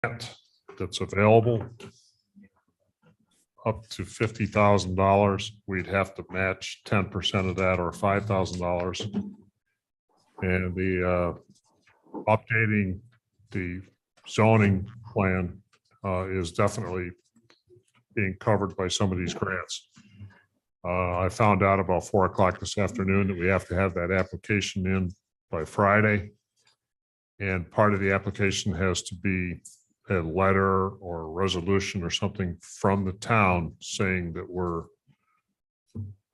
grant that's available up to $50,000. We'd have to match 10% of that or $5,000. And the updating the zoning plan is definitely being covered by some of these grants. I found out about 4 o'clock this afternoon that we have to have that application in by Friday. And part of the application has to be a letter or a resolution or something from the town saying that we're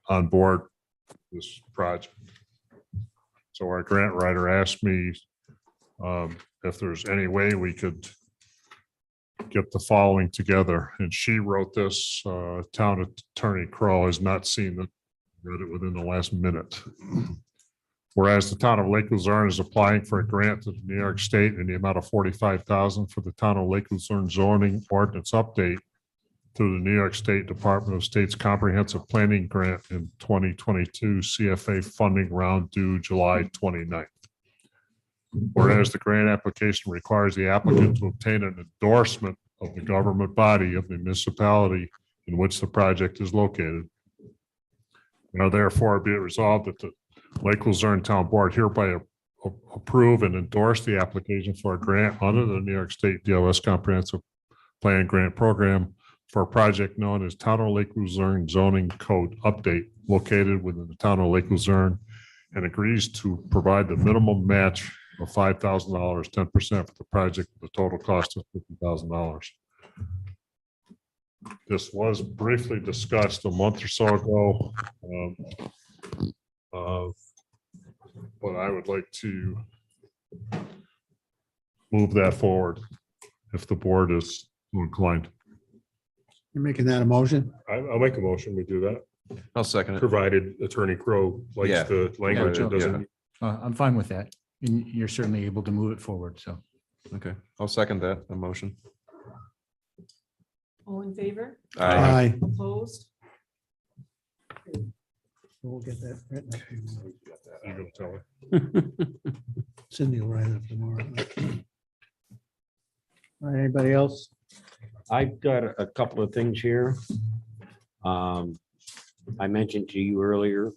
on board with this project. So our grant writer asked me if there's any way we could get the following together. And she wrote this, town attorney Crow has not seen it, read it within the last minute. Whereas the town of Lake Luzerne is applying for a grant to the New York State in the amount of $45,000 for the town of Lake Luzerne zoning ordinance update through the New York State Department of State's Comprehensive Planning Grant in 2022 CFA funding round due July 29th. Whereas the grant application requires the applicant to obtain an endorsement of the government body of the municipality in which the project is located. Now therefore be it resolved that the Lake Luzerne Town Board hereby approve and endorse the application for a grant under the New York State DLS Comprehensive Plan Grant Program for a project known as Town of Lake Luzerne Zoning Code Update located within the town of Lake Luzerne, and agrees to provide the minimum match of $5,000, 10% for the project with a total cost of $50,000. This was briefly discussed a month or so ago. But I would like to move that forward if the board is inclined. You're making that a motion? I'll make a motion. We do that, I'll second it. provided Attorney Crow likes Yeah. the language. It doesn't. I'm fine with that. And you're certainly able to move it forward, so. Okay, I'll second that, the motion. All in favor? Aye. Opposed? We'll get that written. You gonna tell her? Cindy will write it tomorrow. All right, anybody else? I've got a couple of things here. I mentioned to you earlier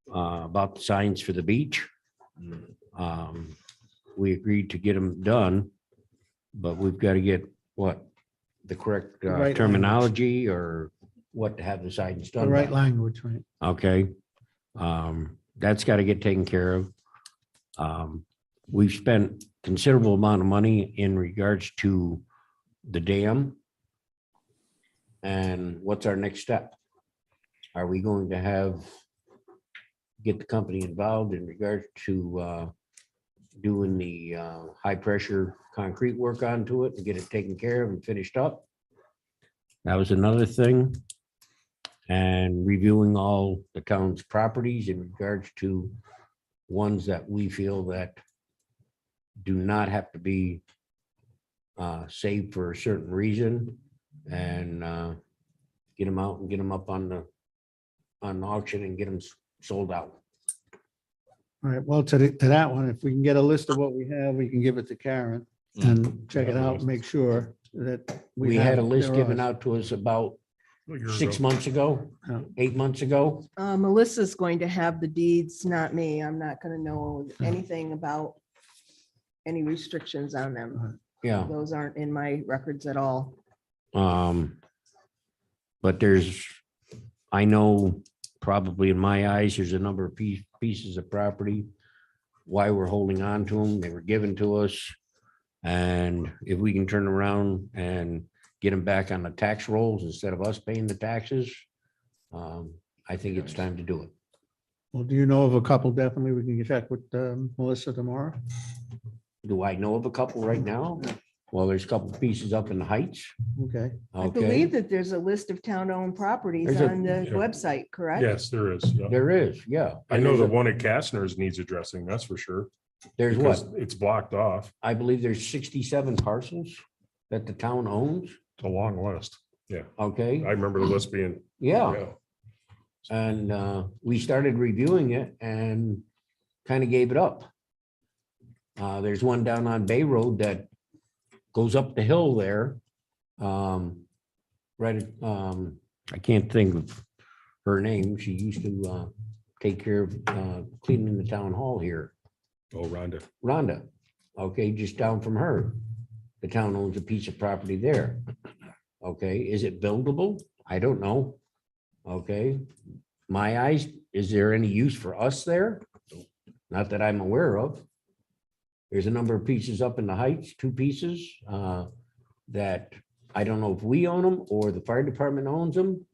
about the signs for the beach. We agreed to get them done, but we've got to get the correct The right terminology or what to have the signs The done. right by. language, right? Okay. That's got to get taken care of. We've spent considerable amount of money in regards to the dam. And what's our next step? Are we going to get the company involved in regards to doing the high pressure concrete work onto it and get it taken care of and finished up? That was another thing. And reviewing all the town's properties in regards to ones that we feel that do not have to be saved for a certain reason, and get them out and get them up on auction and get them sold out. All right, well, to that one, if we can get a list of what we have, we can give it to Karen and check it out, and make sure that. We had a list there given are- out to us about A year 6 ago. months ago, Yeah. 8 months ago. Melissa's going to have the deeds, not me. I'm not going to know anything about any restrictions on them. Yeah. Those aren't in my records at all. But I know probably in my eyes, there's a number of pieces of property. Why we're holding on to them, they were given to us. And if we can turn around and get them back on the tax rolls instead of us paying the taxes, I think it's time to do it. Well, do you know of a couple? Definitely, we can check with Melissa tomorrow. Do I know of a couple right now? Well, there's a couple pieces up in the Heights. Okay, I Okay, believe that there's a list of town-owned properties There's a- on the Yeah. website, correct? Yes, there is. Yeah. there is, yeah. I know the one at Kastner's needs addressing, that's for sure. There's Because what? it's blocked off. I believe there's 67 parcels that the town owns. It's a long list. Okay, I remember the list being. yeah. And we started reviewing it and kind of gave it up. There's one down on Bay Road that goes up the hill there. Right, I can't think of her name. She used to take care of cleaning the town hall here. Oh, Rhonda. Rhonda, okay, just down from her. The town owns a piece of property there. Okay, is it buildable? I don't know. Okay, my eyes, is there any use for us there? Not that I'm aware of. There's a number of pieces up in the heights, 2 pieces, that I don't know if we own them or the fire department owns them,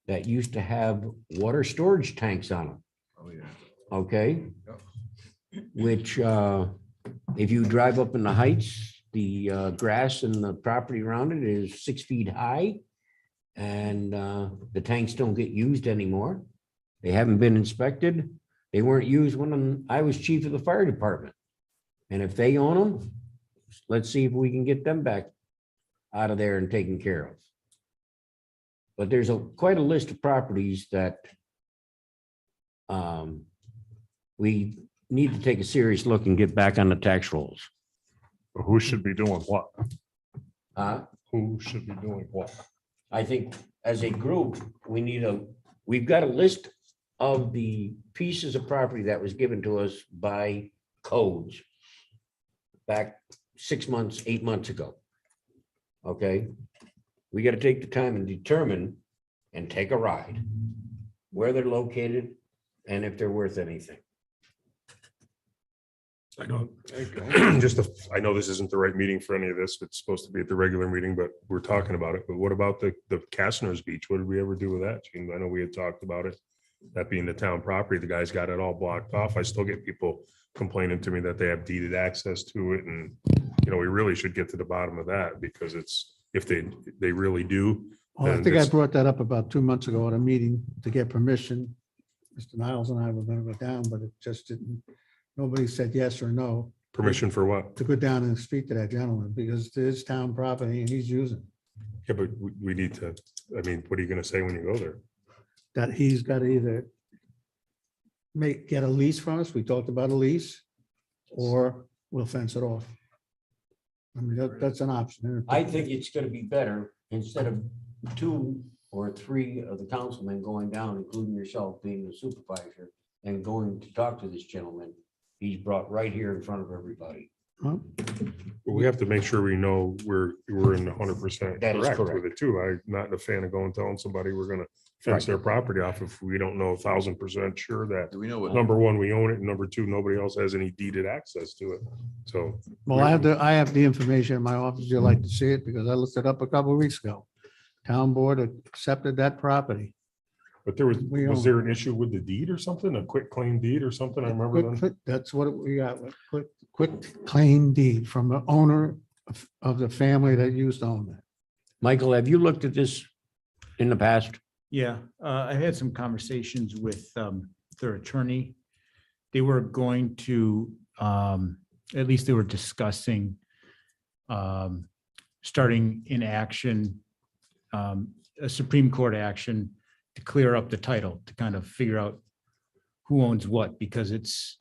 that used to have water storage tanks on them. Oh, yeah. Okay? Which, if you drive up in the heights, the grass and the property around it is 6 feet high. And the tanks don't get used anymore. They haven't been inspected. They weren't used when I was chief of the fire department. And if they own them, let's see if we can get them back out of there and taken care of. But there's quite a list of properties that we need to take a serious look and get back on the tax rolls. Who should be doing what? Who should be doing what? I think as a group, we've got a list of the pieces of property that was given to us by codes back 6 months, 8 months ago. Okay, we got to take the time and determine and take a ride where they're located and if they're worth anything. I know, I know this isn't the right meeting for any of this. It's supposed to be at the regular meeting, but we're talking about it. But what about the Kastner's Beach? What did we ever do with that, Gene? I know we had talked about it. That being the town property, the guy's got it all blocked off. I still get people complaining to me that they have deeded access to it. And, you know, we really should get to the bottom of that because it's, if they really do. Well, I then think I it's- brought that up about 2 months ago at a meeting to get permission. Mr. Niles and I were going to go down, but it just didn't, nobody said yes or no Permission for what? to go down and speak to that gentleman because it is town property and he's using Yeah, but we need to, I mean, what are you gonna say when you go there? that. He's got to either get a lease from us. We talked about a lease, or we'll fence it off. I mean, that's an option. I think it's gonna be better instead of 2 or 3 of the councilmen going down, including yourself being the supervisor, and going to talk to this gentleman. He's brought right here in front of everybody. Well, We have to make sure we know we're in 100% That is correct with correct. it too. I'm not a fan of going telling somebody we're gonna fence their property off if we don't know 1000% sure that, Do we know what? number one, we own it, and number two, nobody else has any deeded access to it. So. Well, I have the information in my office. You'd like to see it because I looked it up a couple of weeks ago. Town board accepted that property. But there was We own there an issue with the deed or something, a quick claim deed or something? I remember them. That's what we got. Quick claim deed from the owner of the family that used to own that. Michael, have you looked at this in the past? Yeah, I had some conversations with their attorney. They were going to, at least they were discussing starting in action, a Supreme Court action to clear up the title, to kind of figure out who owns what, because it's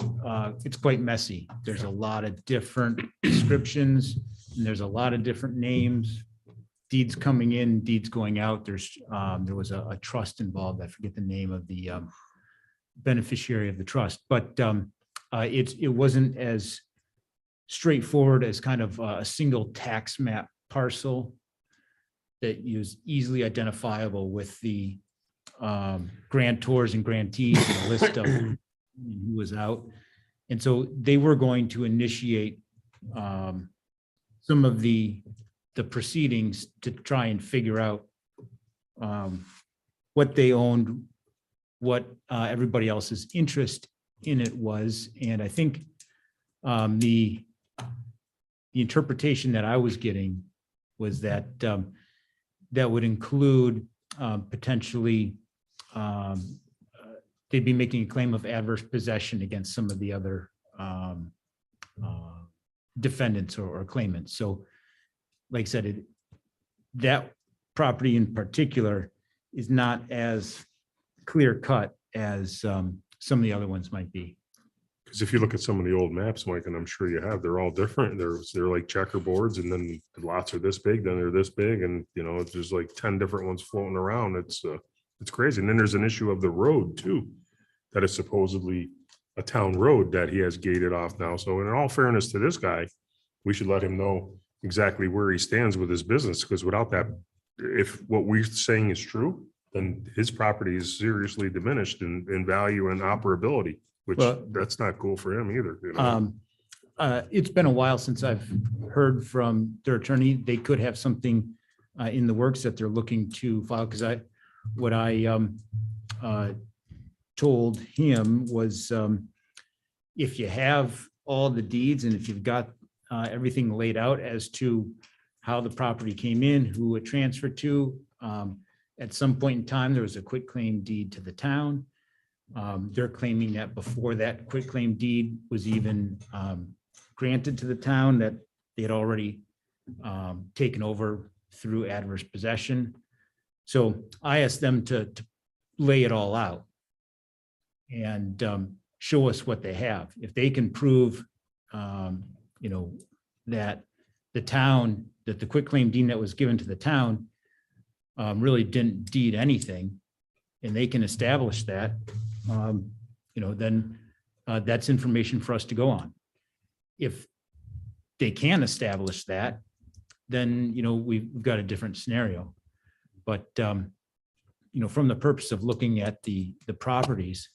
quite messy. There's a lot of different descriptions, and there's a lot of different names, deeds coming in, deeds going out. There was a trust involved. I forget the name of the beneficiary of the trust, but it wasn't as straightforward as kind of a single tax map parcel that is easily identifiable with the grantors and grantees and a list of who was out. And so they were going to initiate some of the proceedings to try and figure out what they owned, what everybody else's interest in it was. And I think the interpretation that I was getting was that that would include potentially they'd be making a claim of adverse possession against some of the other defendants or claimants. So like I said, that property in particular is not as clear cut as some of the other ones might be. Because if you look at some of the old maps, Mike, and I'm sure you have, they're all different. They're like checkerboards, and then the lots are this big, then they're this big, and you know, there's like 10 different ones floating around. It's crazy. And then there's an issue of the road too, that is supposedly a town road that he has gated off now. So in all fairness to this guy, we should let him know exactly where he stands with his business, because without that, if what we're saying is true, then his property is seriously diminished in value and operability, which Well- that's not cool for him either. You know? It's been a while since I've heard from their attorney. They could have something in the works that they're looking to file, because what I told him was, if you have all the deeds and if you've got everything laid out as to how the property came in, who it transferred to, at some point in time, there was a quitclaim deed to the town. They're claiming that before that quitclaim deed was even granted to the town, that they had already taken over through adverse possession. So I asked them to lay it all out and show us what they have. If they can prove, that the town, that the quitclaim deed that was given to the town really didn't deed anything, and they can establish that, then that's information for us to go on. If they can establish that, then, we've got a different scenario. But, from the purpose of looking at the properties,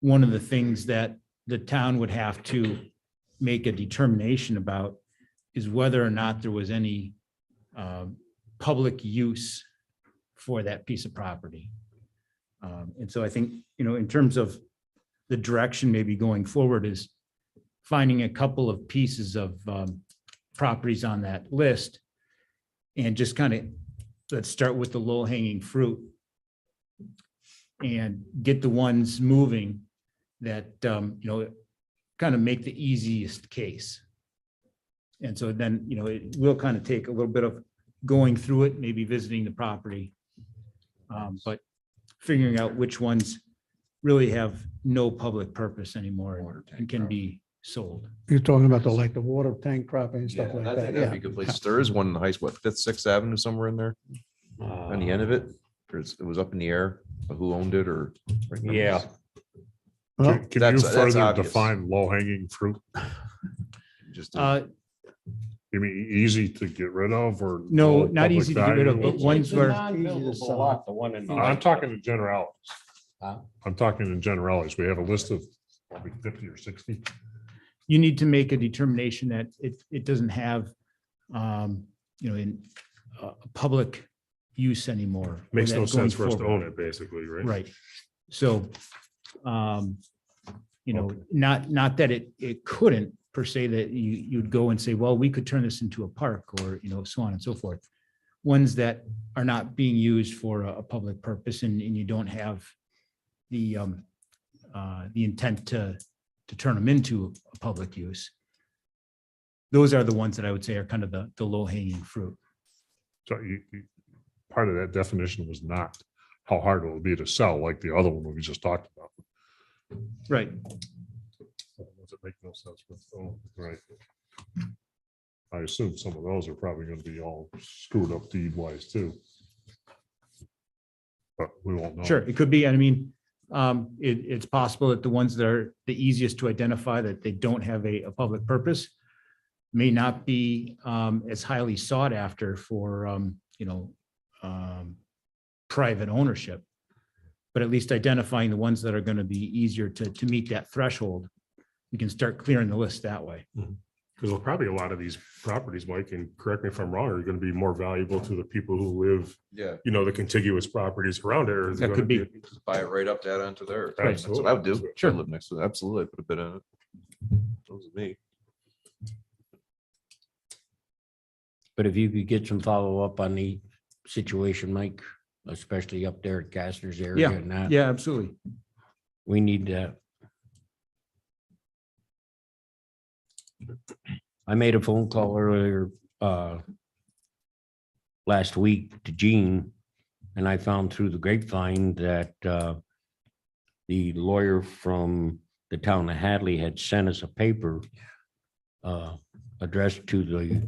one of the things that the town would have to make a determination about is whether or not there was any public use for that piece of property. And so I think, in terms of the direction maybe going forward is finding a couple of pieces of properties on that list and just kind of, let's start with the low hanging fruit and get the ones moving that, kind of make the easiest case. And so then, it will kind of take a little bit of going through it, maybe visiting the property. But figuring out which ones really have no public purpose anymore and can be sold. You're talking about the water tank property and stuff like that. That'd be a good place. There is one in the high school, Fifth, Sixth Avenue, somewhere in there, on the end of it. It was up in the air, who owned it or. Yeah. Well, Can you That's further obvious. define low hanging fruit? Just, You mean easy to get rid of or? No, low not public easy to get rid of, value? but ones where, The one in. I'm talking in generalities. Huh? I'm talking in generalities. We have a list of probably 50 or 60. you need to make a determination that it doesn't have, in public use anymore. or Makes that no going sense for us to forward. own it, basically, right? Right. So, not that it couldn't per se, that you'd go and say, well, we could turn this into a park or, so on and so forth. Ones that are not being used for a public purpose and you don't have the intent to turn them into a public use. Those are the ones that I would say are kind of the low hanging fruit. So part of that definition was not how hard it will be to sell, like the other one we just talked about. Right. Does it make no sense? Right. I assume some of those are probably going to be all screwed up deed wise too. But we won't know. Sure, it could be. I mean, it's possible that the ones that are the easiest to identify, that they don't have a public purpose, may not be as highly sought after for, private ownership. But at least identifying the ones that are going to be easier to meet that threshold, we can start clearing the list that way. Because probably a lot of these properties, Mike, and correct me if I'm wrong, are going to be more valuable to the people who live, yeah, the contiguous properties around there. That could be. just buy it right up to add onto there. Right. That's what I would do. Sure. I live next to it. Absolutely. I put a bit in it. Those are me. But if you could get some follow-up on the situation, Mike, especially up there at Castner's area and that, Yeah, absolutely. we need that. I made a phone call earlier, last week to Gene, and I found through the grapevine that, the lawyer from the town of Hadley had sent us a paper addressed to the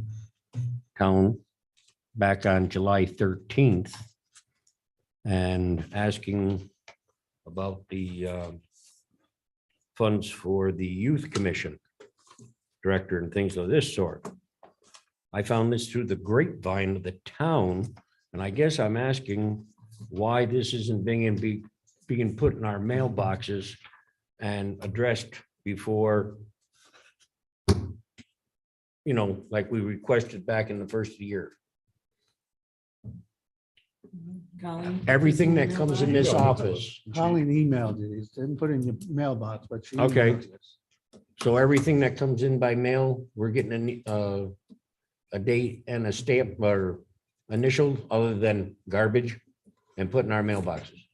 town back on July 13th and asking about the funds for the youth commission director and things of this sort. I found this through the grapevine of the town, and I guess I'm asking why this isn't being put in our mailboxes and addressed before, like we requested back in the first year. Colleen? Everything that comes in this office, Colleen emailed you, he didn't put it in your mailbox, but she. Okay. emailed you. so everything that comes in by mail, we're getting a date and a stamp or initial other than garbage and put in our mailboxes.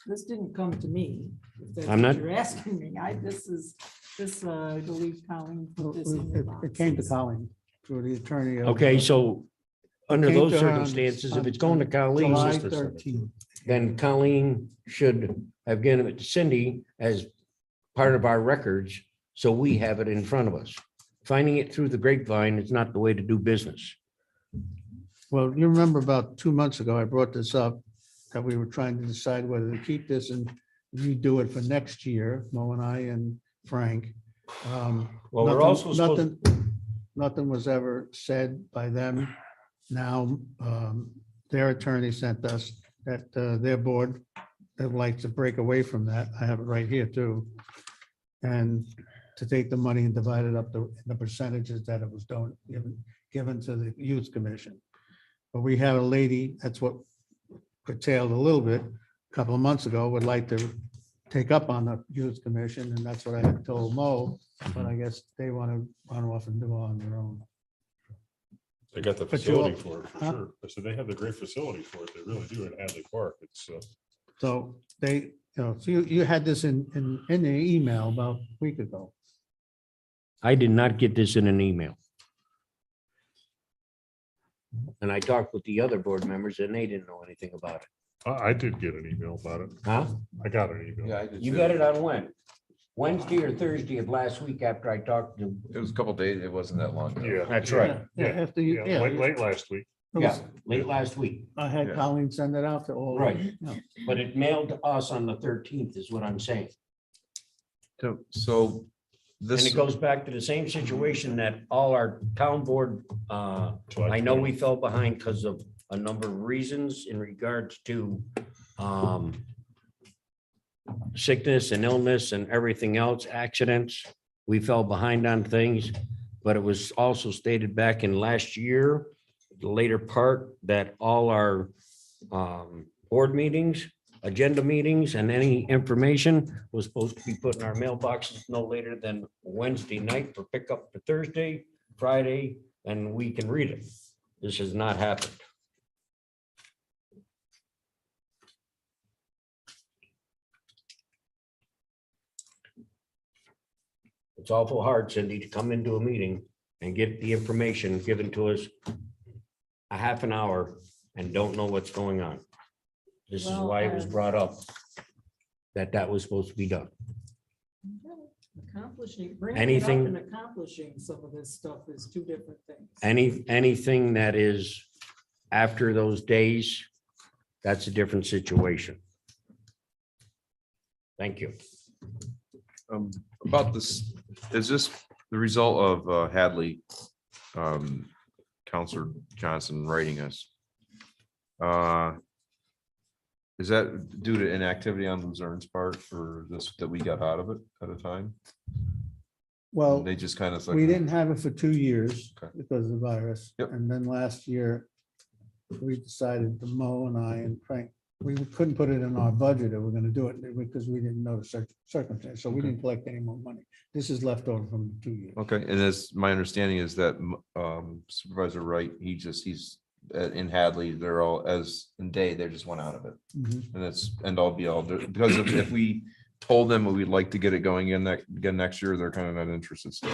This didn't come to me. If that's I'm what not- You're asking me. I believe Colleen put this in your It came to boxes. Colleen through the attorney. of, Okay, so under came those to her on- circumstances, if on- it's going to Colleen, July sister sent it. 13th. then Colleen should have given it to Cindy as part of our records, so we have it in front of us. Finding it through the grapevine is not the way to do business. Well, you remember about 2 months ago, I brought this up, that we were trying to decide whether to keep this and redo it for next year, Mo and I and Frank. Well, we're Nothing- also supposed- Nothing was ever said by them. Now, their attorney sent us that their board would like to break away from that. I have it right here too. And to take the money and divide it up the percentages that it was given to the youth commission. But we had a lady, that's what curtailed a little bit, a couple of months ago, would like to take up on the youth commission, and that's what I had told Mo, but I guess they want to run off and do it on their own. They got the But you facility all- for it, for Huh? sure. I said they have the great facility for it. They really do in Hadley Park. It's, So they, so you had this in the email about a week ago. I did not get this in an email. And I talked with the other board members and they didn't know anything about it. I did get an email about it. Huh? I got an email. Yeah, I did You too. got it on when? Wednesday or Thursday of last week after I talked to, It was a couple days. It wasn't that long ago. Yeah. that's right. Yeah, after you, Yeah, yeah. late last week. it was- Yeah, late last week. I had Yeah. Colleen send it out to all. Right. Yeah. But it mailed to us on the 13th is what I'm saying. So And this, it goes back to the same situation that all our town board, I know we fell behind because of a number of reasons in regards to sickness and illness and everything else, accidents. We fell behind on things, but it was also stated back in last year, the later part, that all our board meetings, agenda meetings, and any information was supposed to be put in our mailboxes no later than Wednesday night for pickup for Thursday, Friday, and we can read it. This has not happened. It's awful hard, Cindy, to come into a meeting and get the information given to us a half an hour and don't know what's going on. This is Well, why it was brought up that was supposed to be done. Accomplishing, bringing it up Anything- and accomplishing some of this stuff is two different things. Anything that is after those days, that's a different situation. Thank you. about this, is this the result of Hadley, Counselor Johnson writing us? Is that due to inactivity on Luzerne's part or this, that we got out of it at a time? Well, They just kind of. we didn't have it for 2 years Okay. because of the virus. Yep. And then last year, we decided, Mo and I and Frank, we couldn't put it in our budget if we're gonna do it because we didn't know the circumstance. So we Okay. didn't collect any more money. This is left over from 2 years. Okay, and as my understanding is that Supervisor Wright, he's in Hadley, they're all as in day, they just went out of it. Mhm. And it's end all be all, because if we told them we'd like to get it going in again next year, they're kind of not interested still.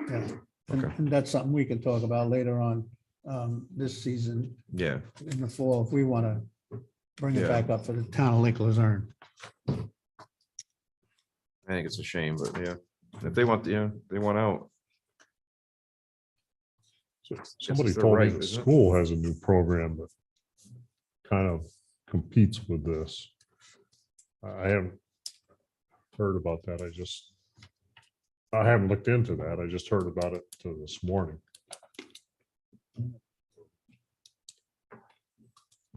Yeah. Okay. And that's something we can talk about later on this season Yeah, in the fall if we want to bring it Yeah. back up for the town of Lake Luzerne. I think it's a shame, but yeah, if they want, they want out. Somebody it's their told me right, the isn't it? school has a new program that kind of competes with this. I haven't heard about that. I haven't looked into that. I just heard about it this morning.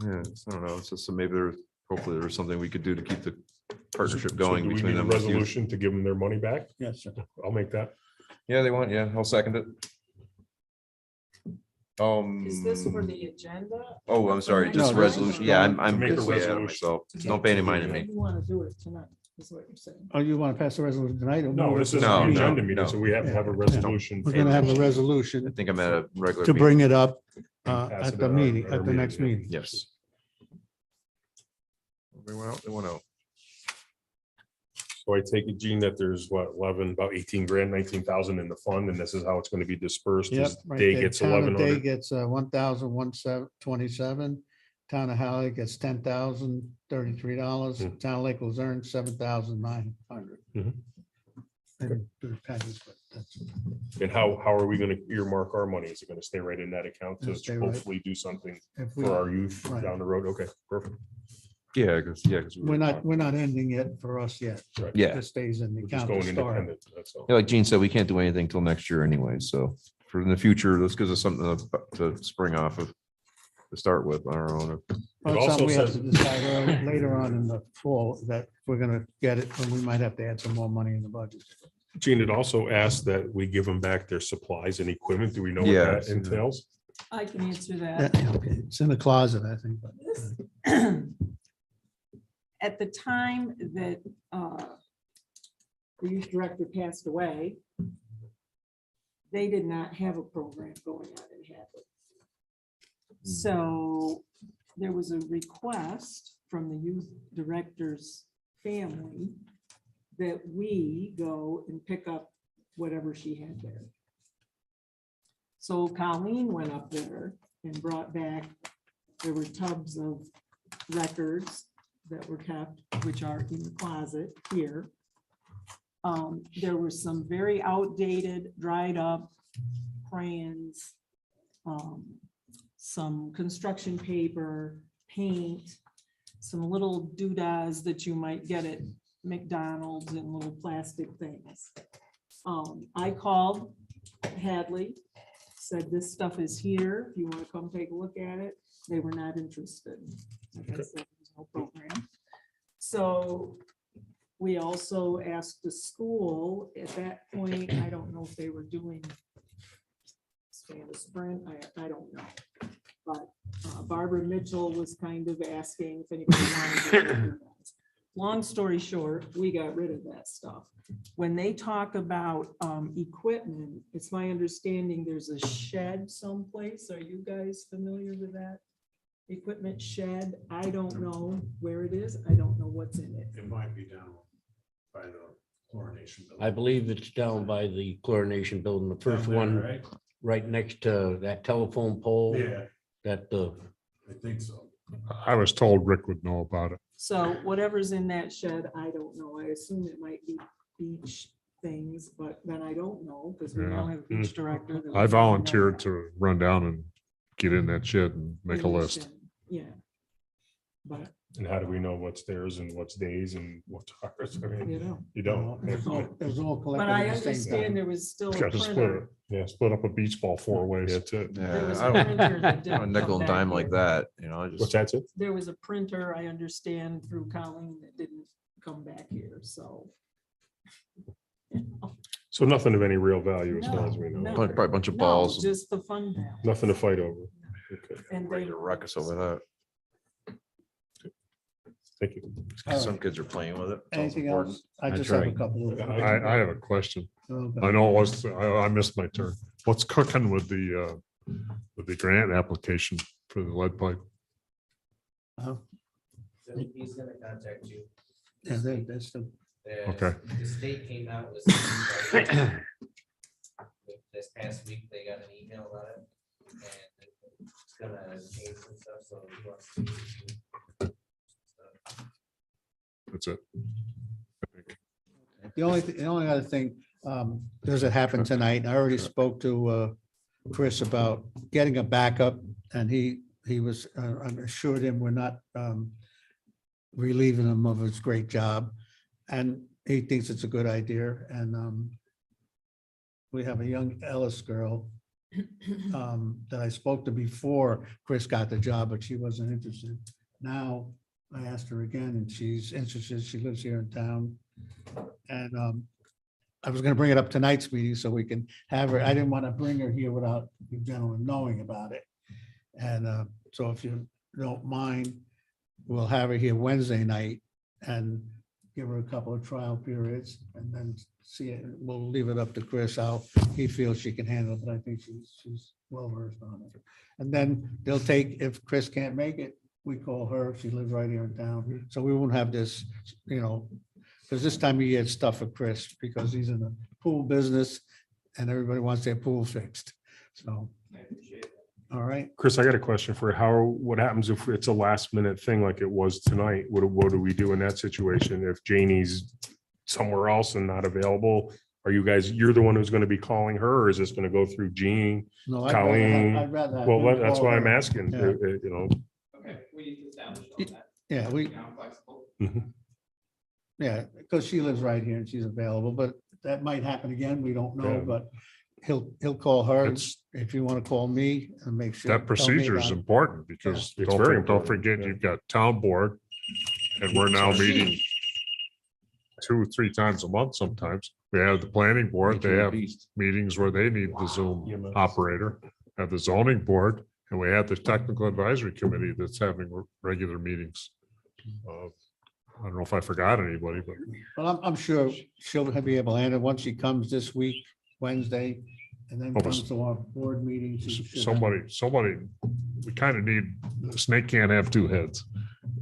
Yeah, I don't know. It's just maybe hopefully there's something we could do to keep the partnership So going do we between need a them. with youth. resolution to give them their money back? Yes, sir. I'll make that. Yeah, they want, I'll second it. Is this for the agenda? Oh, I'm sorry, No, just this is resolution. Yeah, I'm To make a good way ahead of resolution. myself. Don't pay any mind to me. You want to do it tonight, is what you're saying. Oh, you want to pass the resolution tonight? or No, move it this to is the No, an meeting? agenda meeting, so we have to have a resolution. We're gonna have a I resolution think I'm at a regular. to meeting. bring it up Pass at it the at our- meeting, at our at the next meeting, meeting. Yes. They went out, they went out. So I take it, Gene, that there's what, 11, about 18 grand, 19,000 in the fund, and this is how it's going to be dispersed. Yep. is right Day there. gets Town of Day 1,100. gets 1,127. Town of Holly gets $10,033. Hmm. Town of Lake Luzerne, 7,900. Mhm. And the pennies, but that's- And how are we going to earmark our money? Is it going to stay right in that account to It'll stay right. hopefully do something if we- for our youth Right. down the road? Okay, perfect. Yeah, because, We're not ending it for us yet. Right. Yeah. It stays in the We're just account to going start. independent, that's all. Yeah, like Gene said, we can't do anything till next year anyway, so for in the future, this gives us something to spring off of, to start with on our own. Well, it's also something we have says- to decide later on in the fall that if we're gonna get it, and we might have to add some more money in the budget. Gene, it also asked that we give them back their supplies and equipment. Do we know what Yeah, that I've seen that. entails? I can answer Yeah, that. okay, it's in the closet, I think, but This- At the time that the youth director passed away, they did not have a program going on in Hadley. So there was a request from the youth director's family that we go and pick up whatever she had there. So Colleen went up there and brought back, there were tubs of records that were kept, which are in the closet here. There were some very outdated, dried up crayons, some construction paper, paint, some little doodads that you might get at McDonald's and little plastic things. I called Hadley, said this stuff is here. If you want to come take a look at it, they were not interested. Like I said, there's no program. So we also asked the school at that point, I don't know if they were doing Spanish Sprint, I don't know. But Barbara Mitchell was kind of asking if anybody wanted to do that. Long story short, we got rid of that stuff. When they talk about equipment, it's my understanding there's a shed someplace. Are you guys familiar with that? Equipment shed. I don't know where it is. I don't know what's in it. It might be down by the chlorination. I believe it's down by the chlorination building, the first one, right next to that telephone pole. Yeah, That I think so. I was told Rick would know about it. So whatever's in that shed, I don't know. I assume it might be beach things, but then I don't know because we now have a beach director. that I would probably know volunteered that. to run down and get in that shed and make a In the list. shed, Yeah. But, And how do we know what's theirs and what's days and what's ours? I mean, you know, you don't. it was all but collected I at the same understand time. there was still a Got to split it. printer. Yeah, split up a beach ball 4 ways. That's it. There was Yeah, a I printer that don't, didn't a nickel come and back dime like here. that, I What's just, that? It? There was a printer, I understand through Colleen that didn't come back here, so. So nothing of any real value as far as we know. No, probably a bunch of no, balls. just the fund balance. Nothing to fight over. Okay, And ready they to wreck us over that. thank you. Some kids are playing with it. It's also Anything important. else? I just That's have a right. couple of. I have a question. Oh, I know it was, I missed my turn. What's cooking with the grant application for the lead pipe? He's gonna contact you. Yeah, that's the, Okay. The state came out with. This past week, they got an email about it. And it's gonna change some stuff, so. he wants to- That's it. The only other thing, does it happen tonight? I already spoke to Chris about getting a backup, and he was, I assured him we're not relieving him of his great job, and he thinks it's a good idea. And we have a young Ellis girl that I spoke to before Chris got the job, but she wasn't interested. Now I asked her again, and she's interested. She lives here in town. And I was gonna bring it up tonight's meeting so we can have her. I didn't want to bring her here without you gentlemen knowing about it. And so if you don't mind, we'll have her here Wednesday night and give her a couple of trial periods and then see it. We'll leave it up to Chris how he feels she can handle it, but I think she's well versed on it. And then they'll take, if Chris can't make it, we call her. She lives right here in town. So we won't have this, because this time of year it's tough for Chris because he's in the pool business and everybody wants their pool fixed. So, all right. Chris, I got a question for you. What happens if it's a last minute thing like it was tonight? What do we do in that situation? If Janie's somewhere else and not available, you're the one who's going to be calling her, or is this going to go through Jean? No, Colleen. I'd rather have Well, him that's call why I'm her. asking, Yeah. Okay, we need to establish all that. Yeah, I'm flexible. yeah, because she lives right here and she's available, but that might happen again. We don't know, Yeah. but he'll call her. It's- If you want to call me and make sure. That procedure is important because It's very don't important, forget, yeah. you've got town board. And we're now meeting 2 or 3 times a month sometimes. We have the planning board, they have meetings where they need the Zoom operator. Have the zoning board, and we have the technical advisory committee that's having regular meetings. I don't know if I forgot anybody, but Well, I'm sure she'll be able to handle it once she comes this week, Wednesday, and then Oh, but comes to our board meeting. she should- somebody, we kind of need, a snake can't have 2 heads.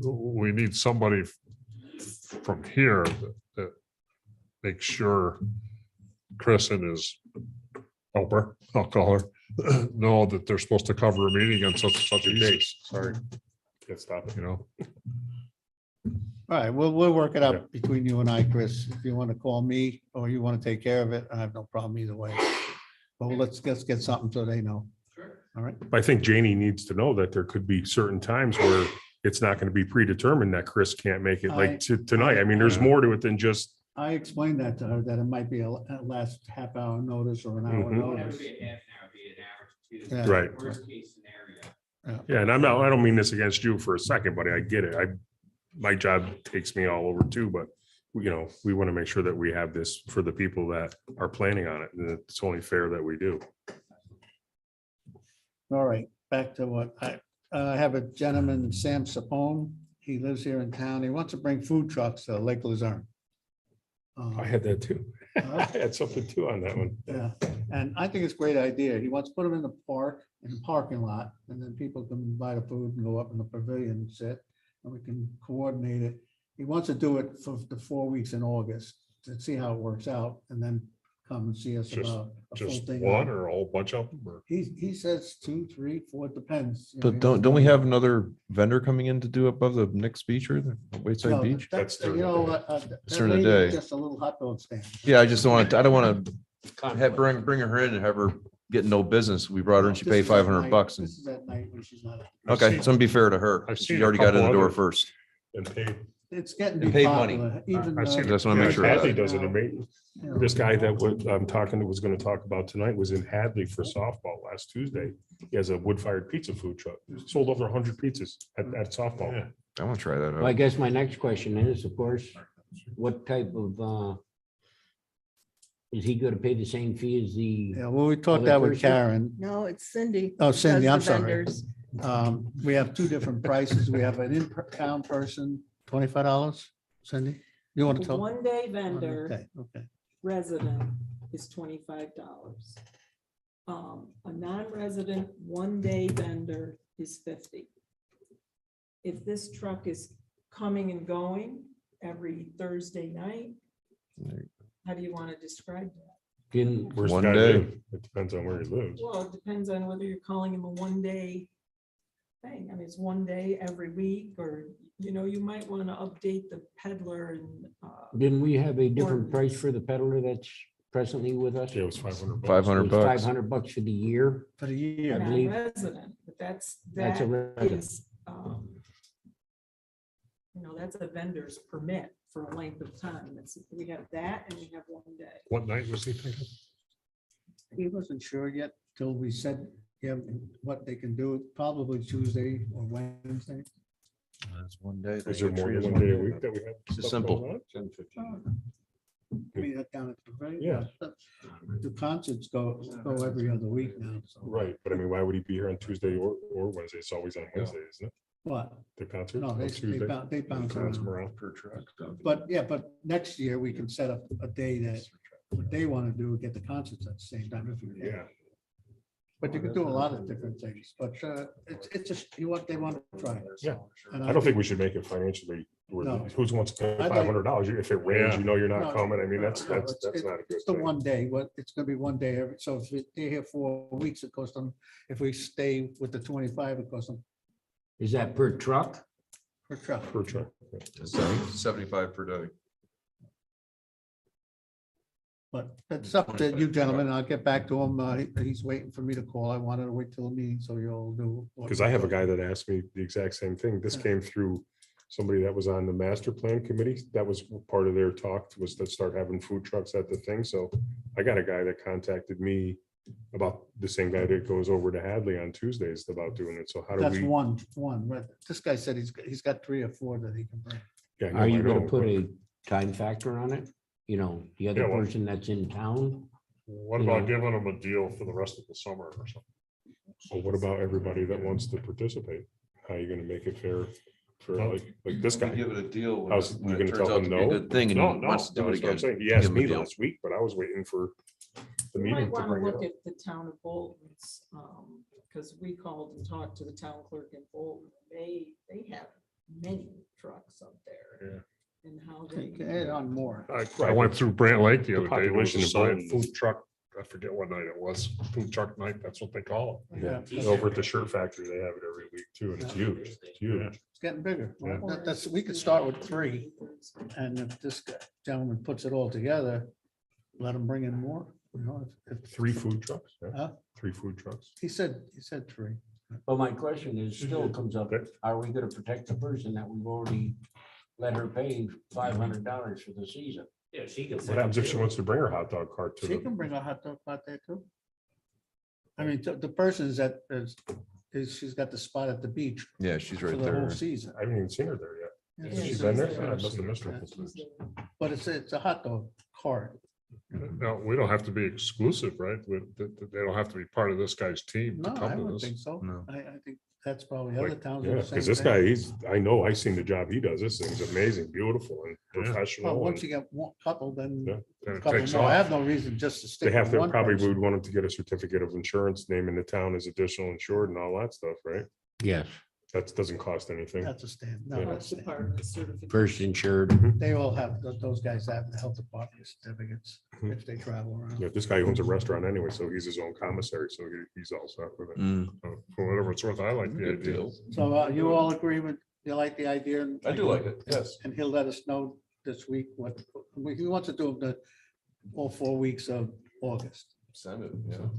We need somebody from here that makes sure Chris and his helper, I'll call her, know that they're supposed to cover a meeting on such a date, Sorry. Can't stop it. you know? All right, we'll work it out between you and I, Chris. If you want to call me or you want to take care of it, I have no problem either way. But let's get something so they know. All right, I think Janie needs to know that there could be certain times where it's not going to be predetermined that Chris can't make it, like tonight. I mean, there's more to it than just, I explained that to her, that it might be a last half hour notice or an hour Mhm. Whatever notice. be a half an hour, be an hour to 2. Yeah. Right. Worst case scenario. yeah, and I don't mean this against you for a second, buddy. I get it. My job takes me all over too, but we want to make sure that we have this for the people that are planning on it. And it's only fair that we do. All right, back to what I have a gentleman, Sam Sapone. He lives here in town. He wants to bring food trucks to Lake Luzerne. I had that too. I Uh, had something too on that one. Yeah, and I think it's a great idea. He wants to put them in the park, in the parking lot, and then people can buy the food and go up in the pavilion and sit, and we can coordinate it. He wants to do it for the 4 weeks in August to see how it works out, and then come and see us Just- about a full Just thing. one or a whole bunch of them, or? He says 2, 3, 4, it depends. But don't we have another vendor coming in to do above the next beach or the Wayside No, Beach? That's, during you the know, day. that During the lady day. is just a little hot dog stand. Yeah, I just don't want to, I don't want to have, bring her in and have her get no business. We brought her and she This paid is at $500 night. bucks. And This is at night when she's not. I've okay, seen- so be fair to her. I've She seen a already got in the couple door other- first. And paid. It's getting to And be paid money. popular, even. I've seen That's what I make sure of Hadley that. does it amazing. you know, This guy that I'm talking to was going to talk about tonight was in Hadley for softball last Tuesday. He has a wood-fired pizza food truck. Sold over 100 pizzas at softball. I want to try that Well, I out. guess my next question is, of course, what type of, is he gonna pay the same fee as the, Yeah, well, we talked Other that with person? Karen. No, it's Cindy. Oh, who Cindy, does I'm the sorry. vendors. We have 2 different prices. We have an in-town person, $25. Cindy, you want to A talk? one-day vendor Okay. resident is $25. A non-resident one-day vendor is 50. If this truck is coming and going every Thursday night, how do you want to describe that? can, Where's the One guy day. live? It depends on where he lives. Well, it depends on whether you're calling him a one-day thing. I mean, it's one day every week, or, you might want to update the peddler and, Didn't we have a different Or- price for the peddler that's presently with us? Yeah, it was 500. $500. $500 for the year. For the year. not believe- resident, but That's that a resident. is, that's a vendor's permit for a length of time. We have that and we have one day. What night was he thinking? He wasn't sure yet till we said, yeah, what they can do, probably Tuesday or Wednesday. That's one day. Is there more than one day a week that we have? It's just stuff simple. going on? I mean, down at the very. Yeah. The concerts go every other week now. So. Right, but I mean, why would he be here on Tuesday or Wednesday? It's always on Wednesday, isn't it? What? The concert? No, on they Tuesday? they bounce Bounce around. around. Per truck. But yeah, but next year we can set up a day that what they want to do, get the concerts at the same time. If we can. Yeah, But you can do a lot of different things, but it's just, they want to try. Yeah. And I don't think we should make it financially, No. who wants to pay I'd like- $500? If it rains, Yeah. you're No, not coming. I mean, no, that's no, not a good It's the thing. one day, it's gonna be one day every, so if they're here 4 weeks, it costs them, if we stay with the 25, it costs them Is that per truck? per truck. Per truck. 75 per day. But it's up to you gentlemen, I'll get back to him, he's waiting for me to call, I wanted to wait till the meeting, so you'll do. what Because you I have a do. guy that asked me the exact same thing. This came through somebody that was on the master plan committee. That was part of their talk, was to start having food trucks at the thing. So I got a guy that contacted me about the same guy that goes over to Hadley on Tuesdays about doing it. So how do That's we? one, right, this guy said he's got 3 or 4 that he can bring. Yeah, no, Are you I gonna know, put but a time factor on it? The other Yeah, well- person that's in town? What You about know. giving them a deal for the rest of the summer or something? So what about everybody that wants to participate? How are you gonna make it fair for like this guy? Give it a deal. when How's- it- you when it gonna turns tell out him to be a no? Good thing and No, he no, wants to do it that's what I'm again. saying. He asked give him a me deal. last week, but I was waiting for the You might meeting to want to bring it look up. at the town of Bolton's, because we called and talked to the town clerk in Bolton. They have many trucks up there. And how You they. can add on more. I went through Brant Lake the The other day. There was population a of sign, Brant- food truck. I forget what night it was. Food truck night. That's what they call Yeah, Over at the shirt factory, they have it every week too, and it's huge. It's huge. it's getting bigger. Yeah. That's, we could start with 3, and if this gentleman puts it all together, let him bring in more. If 3 food trucks, yeah, Huh? 3 food trucks. He said 3. Well, my question is, still comes up, are we gonna protect the person that we've already let her pay $500 for the season? Yeah, she can. What happens if she wants to bring her hot dog cart to She the? can bring a hot dog out there too. I mean, the person is she's got the spot at the beach Yeah, she's for right the whole there. season. I haven't even seen her there yet. Yeah, Has she she's been there? there. I must have missed her. Yeah. But it's a hot dog cart. No, we don't have to be exclusive, right? They don't have to be part of this guy's team to No, I come to don't this. think so. No. I think that's probably other towns. do Yeah, the same because this thing. guy, I know, I seen the job he does. This thing's amazing, beautiful and Yeah. Well, professional. once and you get one couple, then Yeah. Then a it couple takes more. I off. have no reason just to They stick have with to, one probably person. would want him to get a certificate of insurance, naming the town as additional insured and all that stuff, right? Yes, That doesn't cost anything. That's a stand. No, Yeah. that's That's the part of the certification. first insured. They all have, those guys have the health department certificates Mhm. if they travel around. Yeah, this guy owns a restaurant anyway, so he's his own commissary, so he's all set with it. Mm, So For whatever it's worth, I like the Good idea. deal. So you all agree with, you like the idea? and- I do like it, yes. And he'll let us know this week what, he wants to do all 4 weeks of August. Send it, yeah.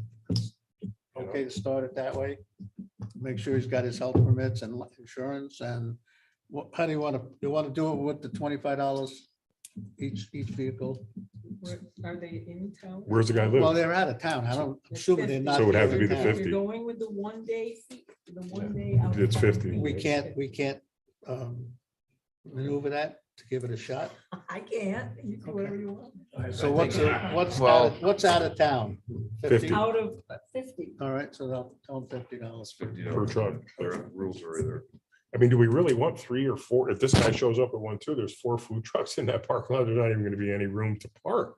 Okay to start it that way? Make sure he's got his health permits and insurance and how do you want to do it with the $25 each vehicle? Are they in town? Where's the guy Well, live? they're out of town. I don't, I'm assuming they're not. So it would have to here be in the town. 50. You're going with the 1 day, the 1 day. out of It's town. 50. We can't maneuver that to give it a shot. I can't. You do whatever you want. So what's Well- what's out of town? 50. Out of 50. All right, so they'll tell them $50. Per truck. Their rules are either. I mean, do we really want 3 or 4? If this guy shows up at 1, 2, there's 4 food trucks in that parking lot. There's not even gonna be any room to park.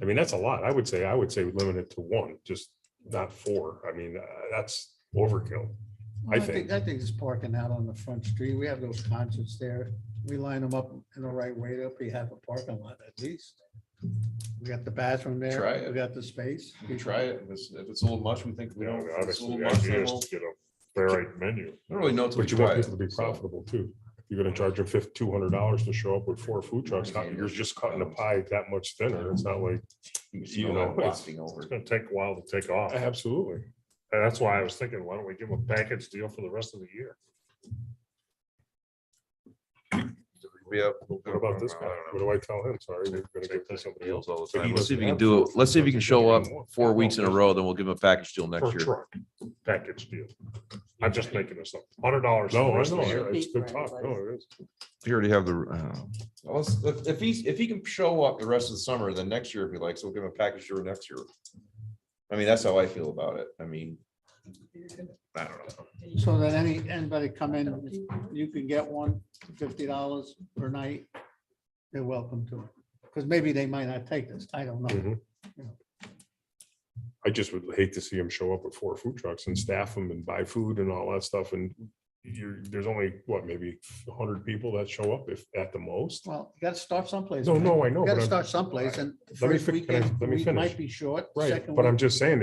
I mean, that's a lot. I would say limit it to 1, just not 4. I mean, that's overkill. I think. I think it's parking out on the front street. We have those concerts there. We line them up in the right way. They'll be half a parking lot at least. We got the bathroom there. Try it. We got the space. We can try it. If it's a little much, we think we You don't. know, if it's a obviously, little the much, idea then is we'll- to get a varied menu. I don't really know until we But you want try it. people to be so. profitable too. You're gonna charge them $200 to show up with 4 food trucks. You're just cutting the pie that much thinner. It's not like, You can you smell know, that it's- wafting over. It's gonna take a while to take off. And absolutely. that's why I was thinking, why don't we give them a package deal for the rest of the year? We have. What about this guy? What do I tell him? Sorry, we're gonna give it to somebody else. Deals all the But he time. Let's see if doesn't he can have do it. food Let's see if he can trucks. show up He doesn't 4 weeks in a row, then we'll give him a package deal next Per year. truck, package deal. I'm just making this up. $100. No, for the I rest of the know, year. it's good talk. No, it is. We already have the, if he can show up the rest of the summer, then next year if he likes, we'll give him a package deal next year. I mean, that's how I feel about it. I mean, I don't know. So that anybody come in, you can get one for $50 per night. They're welcome to it. Because maybe they might not take this. I don't know. Mhm. I just would hate to see him show up with 4 food trucks and staff them and buy food and all that stuff. And there's only, what, maybe 100 people that show up if at the most. Well, you got to start someplace. No, man. no, I know, You got but to I'm- start someplace and Let me first fi- can I- weekend, let me week finish. might be short. Right, second but I'm week- just saying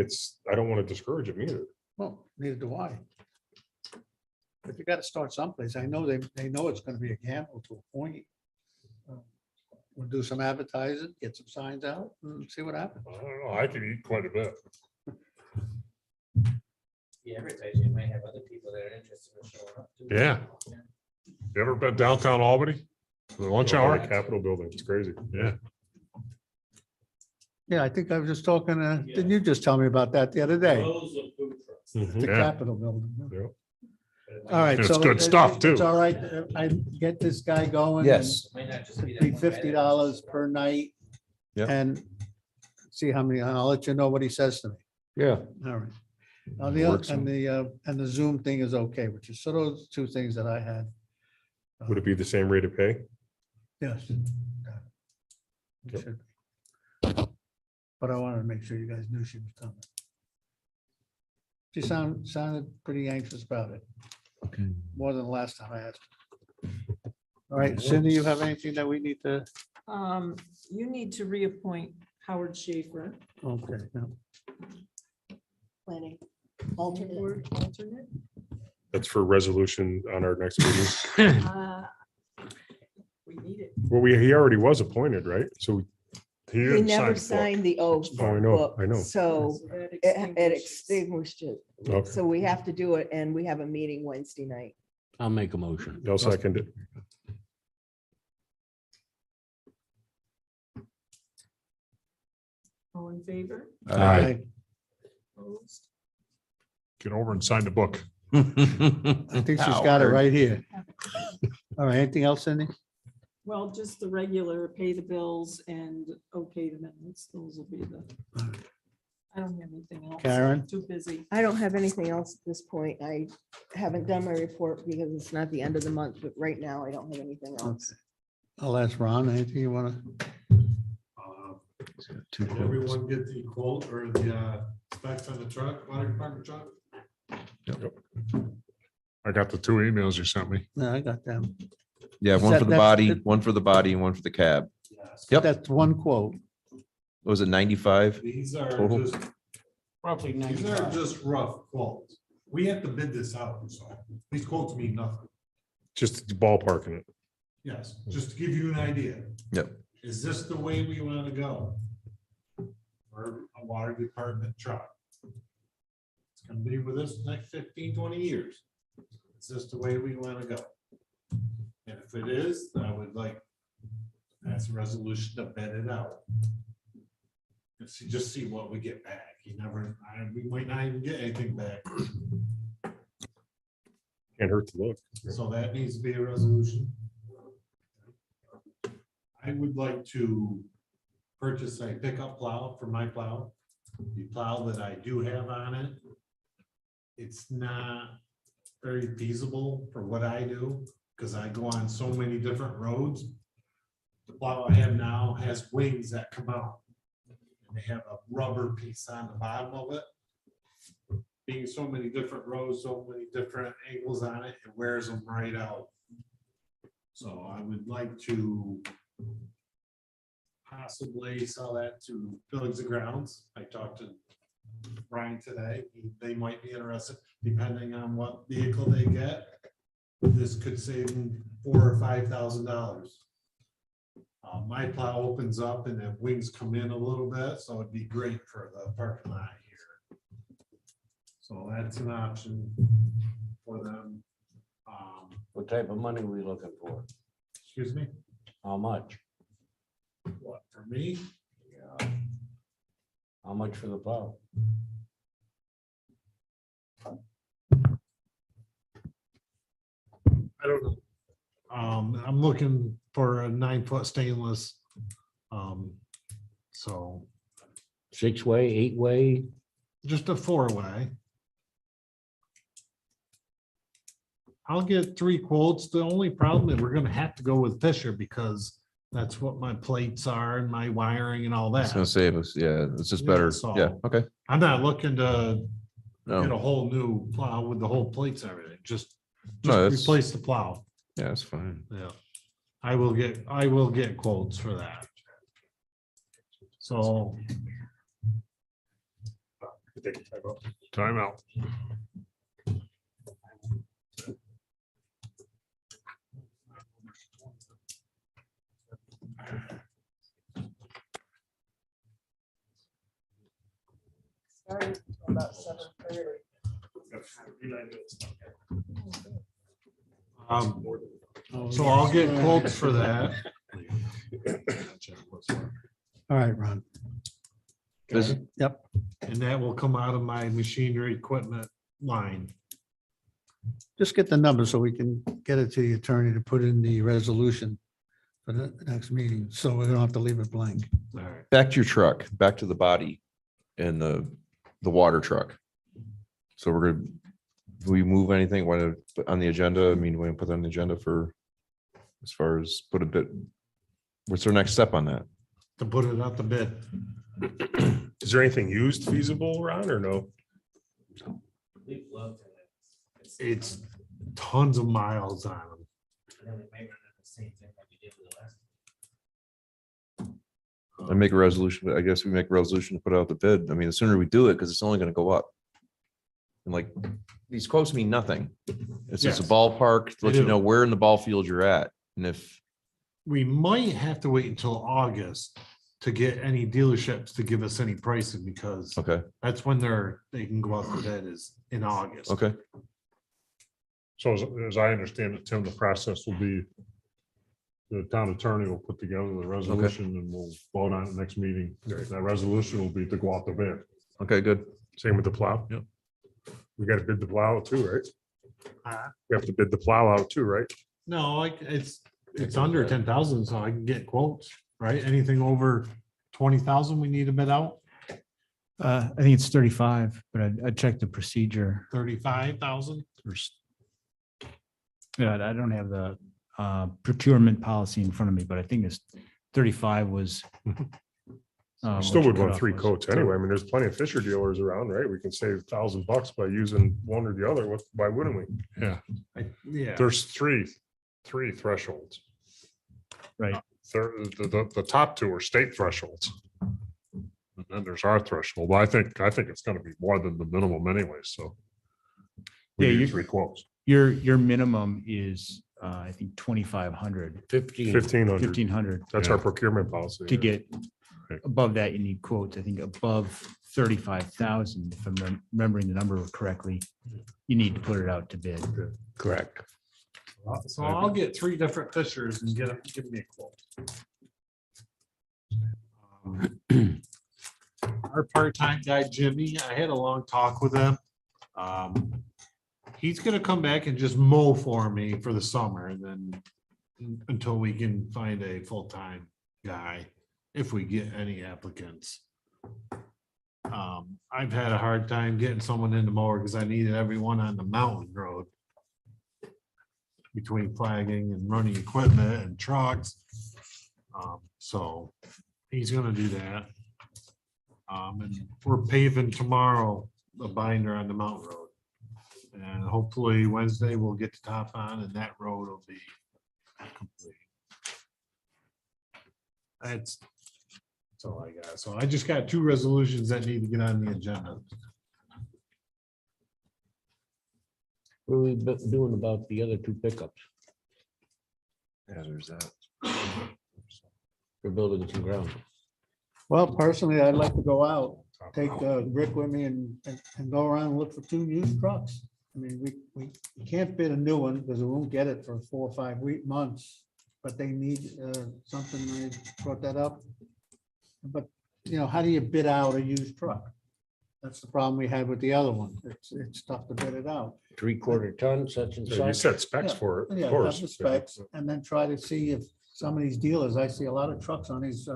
I don't want to discourage him either. Well, neither do I. But you got to start someplace. I know they know it's going to be a gamble to a point. We'll do some advertising, get some signs out and see what happens. I don't know. I could eat quite a bit. You advertise, you might have other people that are interested in showing up. too. Yeah. You ever been downtown Albany? The lunch hour? Capitol building, it's crazy. Yeah. Yeah, I think I was just talking, didn't you just tell me about that the other day? Mhm. The Yeah. Capitol building. Yeah. All right. It's so good stuff, too. It's all right. I get this guy going. Yes. It might not just be It'd that be one guy that $50 was- per night. Yeah. And see how many, I'll let you know what he says to me. Yeah. All right. Now, the other, and the Zoom thing is okay, which is, so those 2 things that I had. Would it be the same rate of pay? Yes. It Yep. should be. But I wanted to make sure you guys knew she was coming. She sounded pretty anxious about it, Okay. more than the last time I asked. All right, Cindy, you have anything that we need to? You need to reappoint Howard Schaefer, Okay, no. Planning. alternate. That's for resolution on our next meeting. We need it. Well, he already was appointed, right? So, He He didn't never sign signed the oath. Oh, I know, I know. So So that it extinguishes- extinguished it. okay, So we have to do it and we have a meeting Wednesday night. I'll make a motion. I'll second it. All in favor? Aye. Opposed? Get over and sign the book. I think she's got it right here. All right, anything else, Cindy? Well, just the regular pay the bills and okay the minutes. Those will be the. I don't have anything else. Karen? Too busy. I don't have anything else at this point. I haven't done my report because it's not the end of the month, but right now I don't have anything else. I'll ask Ron, anything you want to? Did everyone get the quote or the specs on the truck, water department truck? I got the 2 emails you sent me. No, I got them. Yeah, Is one that- for the that's body, it? one for the body and one for the cab. Yes. Yep. That's one quote. What was it 95? These are Total? just, Roughly these are just rough quotes. We have to bid this out, so these quotes mean nothing. Just ballparking it. Yes, just to give you an idea. Yep. Is this the way we want to go? For a water department truck? It's gonna be with us the next 15, 20 years. Is this the way we want to go? And if it is, I would like to pass a resolution to bid it out. And see, just see what we get back. We might not even get anything back. Can't hurt to look. So that needs to be a resolution. I would like to purchase a pickup plow for my plow. The plow that I do have on it, it's not very feasible for what I do, because I go on so many different roads. The plow I have now has wings that come out. And they have a rubber piece on the bottom of it. Being so many different rows, so many different angles on it, it wears them right out. So I would like to possibly sell that to Buildings and Grounds. I talked to Brian today. They might be interested, depending on what vehicle they get. This could save them $4,000 or $5,000. My plow opens up and the wings come in a little bit, so it'd be great for the parking lot here. So that's an option for them. What type of money are we looking for? Excuse me, How much? what, for me? How much for the plow? I don't know. I'm looking for a 9-foot stainless. So 6-way, 8-way? just a 4-way. I'll get 3 quotes. The only problem is we're gonna have to go with Fisher because that's what my plates are and my wiring and all It's gonna that. save us. Yeah, it's just Yeah, better. so- Yeah, okay. I'm not looking to get No, a whole new plow with the whole plates and everything, just No, that's- replace the plow. yeah, it's fine. Yeah. I will get quotes for that. So Time out. Started about 7:30. So I'll get quotes for that. All right, Ron. This- Yep. And that will come out of my machinery equipment line. Just get the number so we can get it to the attorney to put in the resolution for the next meeting, so we don't have to leave it blank. All right. Back to your truck, back to the body and the water truck. So we're gonna, do we move anything, want to put on the agenda? I mean, we put on the agenda for as far as put a bit, what's our next step on that? To put it out the bid. Is there anything used feasible, Ron, or no? We've looked at it. It's tons of miles on them. And then we may run into the same thing that we did with the last. I make a resolution, but I guess we make a resolution to put out the bid. I mean, the sooner we do it, because it's only gonna go up. And like, these quotes mean nothing. It's just a Yes. ballpark, to let They you do. know where in the ball field you're at. And if, We might have to wait until August to get any dealerships to give us any pricing because okay, that's when they can go out to bid is in August. okay, So as I understand it, Tim, the process will be the town attorney will put together the resolution and we'll vote on it next meeting. That resolution will be to go out the bid. okay, good. Same with the plow? Yep. We gotta bid the plow out too, right? Uh, We have to bid the plow out too, right? No, it's under 10,000, so I can get quotes, right? Anything over 20,000, we need to bid out. I think it's 35, but I checked the procedure. 35,000. Yeah, I don't have the procurement policy in front of me, but I think it's 35 was. Still what would your want 3 cutoff was. quotes anyway. I mean, there's plenty of Fisher dealers around, right? We can save $1,000 by using one or the other. Why wouldn't we? Yeah, Yeah. there's three thresholds. Right. The top 2 are state thresholds. And then there's our threshold. Well, I think it's gonna be more than the minimum anyway, so. We Yeah, need you- 3 quotes. Your minimum is, I think, 2,500, 15. 1,500. 1,500. That's our procurement policy. To get Right. above that, you need quotes. I think above 35,000, if I'm remembering the number correctly, you need to put it out to bid. Correct. So I'll get 3 different Fishers and give me a quote. Our part-time guy, Jimmy, I had a long talk with him. He's gonna come back and just mow for me for the summer and then until we can find a full-time guy, if we get any applicants. I've had a hard time getting someone in the mower because I needed everyone on the mountain road. Between flagging and running equipment and trucks. So he's gonna do that. And we're paving tomorrow, the binder on the mountain road. And hopefully Wednesday we'll get the top on and that road will be complete. That's all I got. So I just got 2 resolutions that need to get on the agenda. What are we doing about the other 2 pickups Yeah, there's that. for buildings and grounds? Well, personally, I'd like to go out, take Rick with me and go around and look for 2 used trucks. I mean, we can't bid a new one because we won't get it for 4 or 5 months, but they need something, I brought that up. But, how do you bid out a used truck? That's the problem we had with the other one. It's tough to bid it out. 3/4 ton, such and You such. set specs Yeah, for it, Yeah, of have course. the specs and then try to see if some of these dealers, I see a lot of trucks on these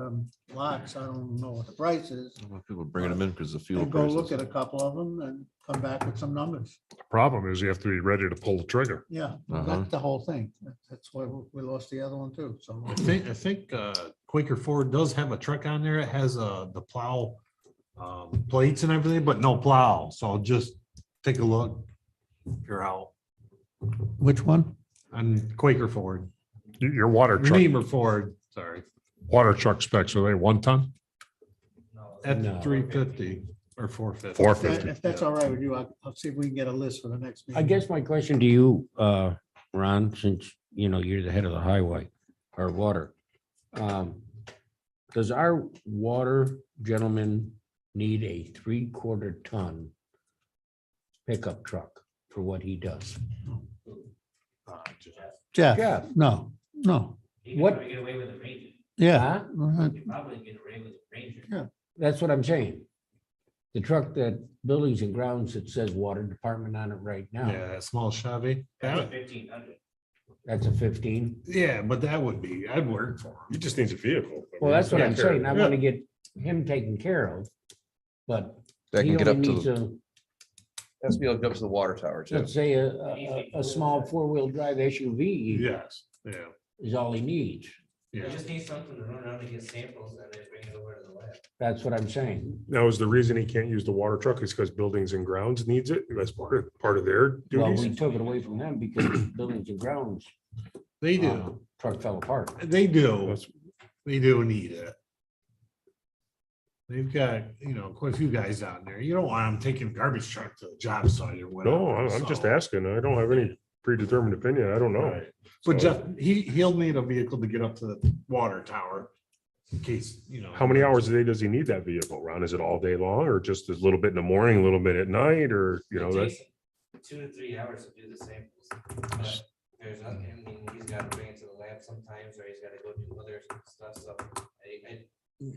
lots. I don't know what the price is. A lot of people bringing them in because the fuel And go look prices. at a couple of them and come back with some numbers. The problem is you have to be ready to pull the trigger. Yeah, Uh-huh. that's the whole thing. That's why we lost the other one too. So I think Quaker Ford does have a truck on there. It has the plow plates and everything, but no plow. So just take a look. If you're out which one? on Quaker Ford, Your water truck, Redeemer Ford, sorry, water truck specs, are they 1 ton? No, at No. 350 or 450. 450. If that's all right with you, I'll see if we can get a list for the next meeting. I guess my question to you, Ron, since you're the head of the highway or water. Does our water gentleman need a 3/4 ton pickup truck for what he does? Jeff, Jeff. no. you can What- probably get away with a Ranger. Yeah. Huh? Uh, You probably get away with a Ranger. Yeah. That's what I'm saying. The truck that buildings and grounds that says water department on it right now, Yeah, that small Chevy. That's a That- 1500. that's a 15. Yeah, but I'd work for He him. just needs a vehicle. Well, that's what I'm Take care of saying. I it. want to get him taken care of. But That he can get only up to needs the, Has to be hooked up to the water tower too. let's say a small 4-wheel drive SUV Yes, yeah, is all he needs. You yeah. just need something to run around and get samples and then bring it over to the lab. That's what I'm saying. Now, is the reason he can't use the water truck is because buildings and grounds needs it? That's part of their Well, we duties? took it away from them because buildings and grounds They do, truck fell apart. they do, That's- they do need it. They've got, quite a few guys down there. You don't want them taking a garbage truck to the job site or whatever. No, I'm just so- asking. I don't have any predetermined opinion. I don't know. Right. But So- Jeff, he'll need a vehicle to get up to the water tower in case, How many hours a day does he need that vehicle, Ron? Is it all day long or just a little bit in the morning, a little bit at night, or, It that's? takes 2 to 3 hours to do the samples. But there's nothing, I mean, he's got to bring it to the lab sometimes, or he's got to go do other stuff, so.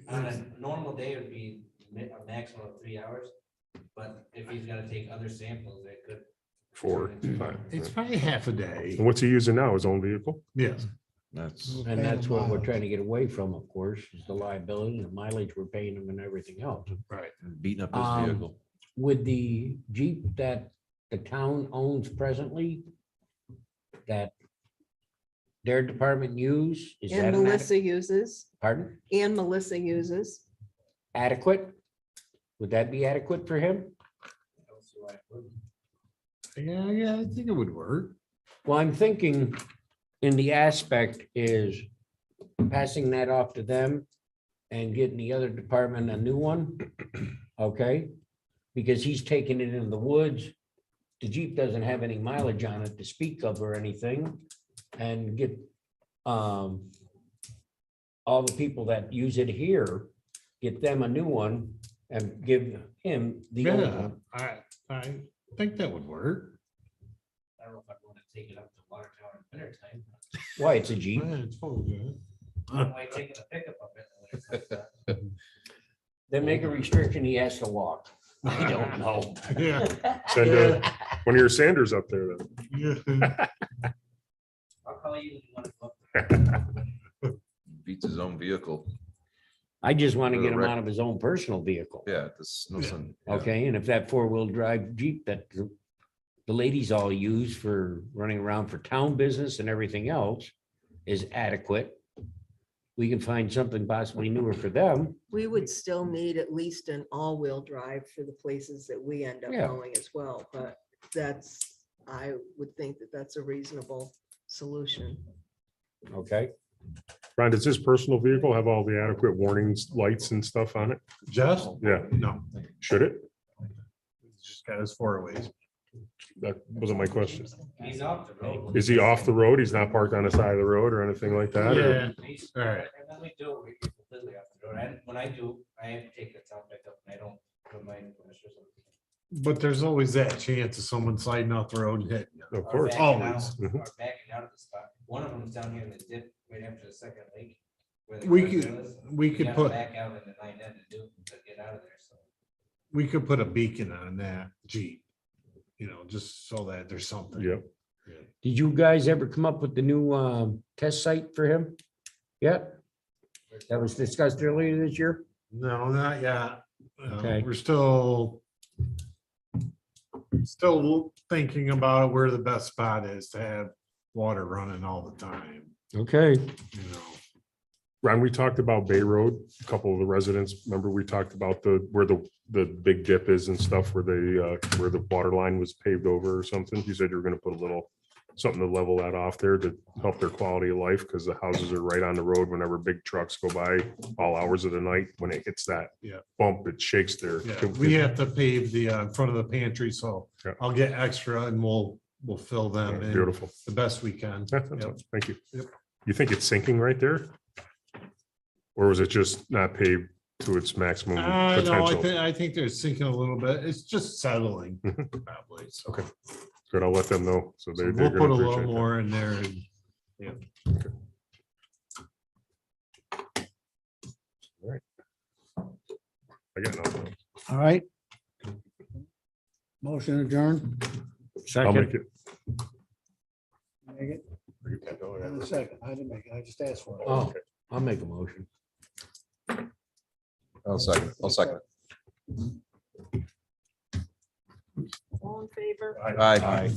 On a normal day, it would be a maximum of 3 hours, but if he's got to take other samples, it could. 4, turn into- 5. It's probably half a day. And what's he using now? His own vehicle? Yes. that's, And that's what we're trying to get away from, of course, is the liability, the mileage we're paying them and everything else. Right. beating up his Um, vehicle. With the Jeep that the town owns presently, that their department use, is that And an Melissa uses, pardon? and Melissa uses. Adequate? Would that be adequate for him? I don't see why it wouldn't. Yeah, I think it would work. Well, I'm thinking in the aspect is passing that off to them and getting the other department a new one. Okay? Because he's taking it into the woods. The Jeep doesn't have any mileage on it to speak of or anything. And get all the people that use it here, get them a new one and give him the old Yeah, one. I think that would work. I don't know if I'd want to take it up to water tower in winter time. Why, it's a Jeep. Yeah, it's full, yeah. I don't like taking a pickup up in the winter. Then make a restriction, he has to walk. I don't know. Yeah. Send one of your Sanders up there then. Yeah. I'll call you when you want to. Beats his own vehicle. I just want to Or get him wreck. out of his own personal vehicle. Yeah, this, no Yeah. son. yeah. Okay, and if that 4-wheel drive Jeep that the ladies all use for running around for town business and everything else is adequate, we can find something possibly newer for them. We would still need at least an all-wheel drive for the places that we end up Yeah. going as well, but I would think that that's a reasonable solution. Okay, Ron, does this personal vehicle have all the adequate warnings, lights and stuff on it? Just, Yeah, no, should it? it's just got his four ways. That wasn't my question. He's off the road. Is he off the road? He's not parked on the side of the road or anything like that? or- Yeah, He's- all right. And then we do, we completely off the road. And when I do, I have to take the top back up and I don't put my flash or something. But there's always that chance of someone sliding off the road and hitting you. Of Or course. backing out- Always. Mhm. or backing out of the spot. One of them's down here in the dip right after the second lake. where the We guardrail could, is. we You could gotta put, Back out in the 9 end to get out of there, so. we could put a beacon on that Jeep. You know, just so that there's something. Yep. Did you guys ever come up with the new test site for him? Yep. That was discussed earlier this year? No, not yet. Okay. We're still thinking about where the best spot is to have water running all the time, Okay. you know. Ron, we talked about Bay Road, a couple of the residents, remember we talked about where the big dip is and stuff where where the water line was paved over or something. You said you were gonna put a little, something to level that off there to help their quality of life, because the houses are right on the road whenever big trucks go by all hours of the night. When it hits that Yeah. bump, it shakes their. Yeah, we have to pave the front of the pantry, so Yeah. I'll get extra and we'll fill them in Beautiful. the best we can. Yep. Thank you. Yep. You think it's sinking right there? Or was it just not paved to its maximum No, I potential? think they're sinking a little bit. It's just settling probably. So Okay. Good, I'll let them know. So so they're we'll gonna put a little appreciate that. more in there and I got nothing. All right. Motion adjourned. I'll make Second. it. Make it. In a second. I didn't make it. I just asked for it. Oh, I'll make a motion. I'll second. All in favor? Aye.